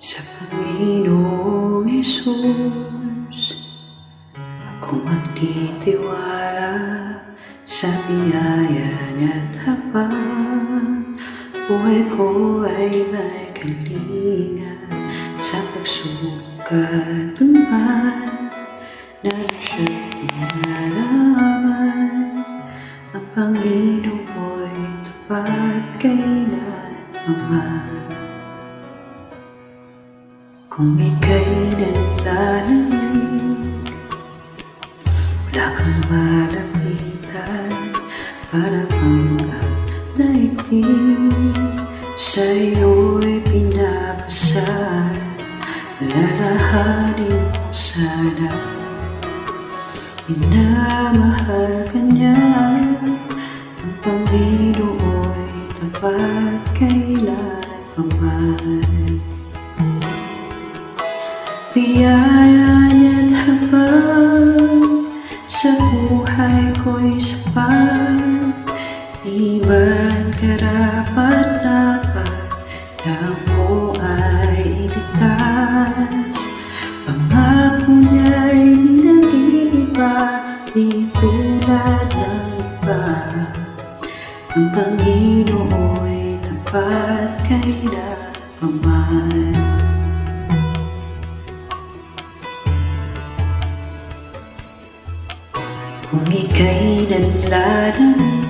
Sa Panginoong Hesus, ako magtitiwala sa biyaya niya't habang buhay ko ay may kalinga sa pagsukat man na siya'y nalaman. Ang Panginoon ay tapat kailanman. Kung ika'y naglalamig, wala kang malapitan, para bang ang daigdig sa'yo'y pinapasal. Lalahanin mo sana, minamahal ka niya. Ang Panginoon'y tapat kailanman. Biyaya niya't habang sa buhay ko'y sapat, di man karapat-dapat na ako ay iligtas. Pangako niya'y di nag-iiba, di tulad ng iba. Ang Panginoon'y tapat kailanman. Kung ika'y nanlalamig,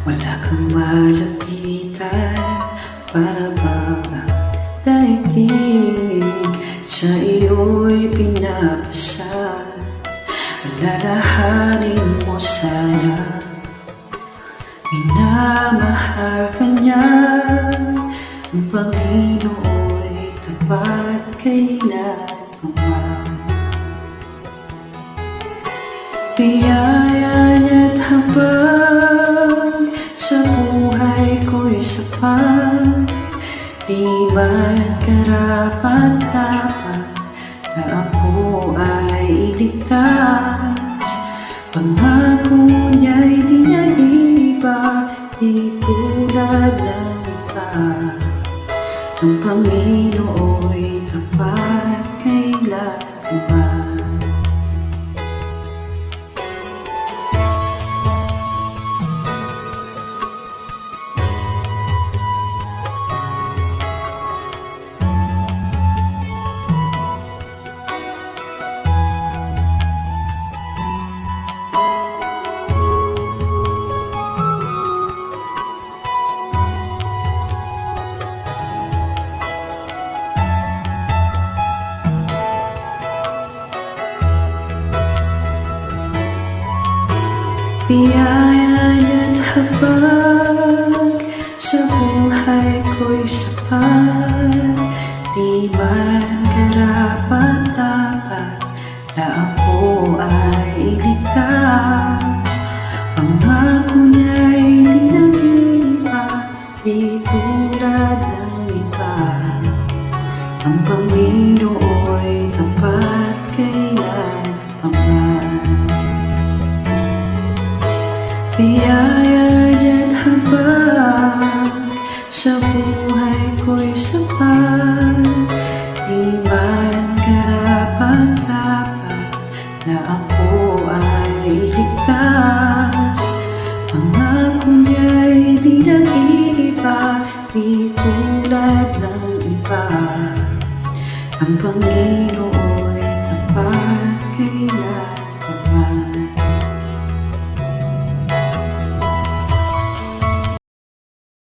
wala kang malapitan, para bang ang daigdig sa iyo'y pinapasal. Lalahanin mo sana, minamahal ka niya. Ang Panginoon'y tapat kailanman. Biyaya niya't habang sa buhay ko'y sapat, di man karapat-dapat na ako ay iligtas. Pangako niya'y di nag-iiba, di tulad ng iba. Ang Panginoon'y tapat kailanman. Biyaya niya't habang sa buhay ko'y sapat, di man karapat-dapat na ako ay iligtas. Pangako niya'y di nag-iiba, di tulad ng iba. Ang Panginoon'y tapat kailanman. Biyaya niya't habang sa buhay ko'y sapat, di man karapat-dapat na ako ay iligtas. Pangako niya'y di nag-iiba, di tulad ng iba. Ang Panginoon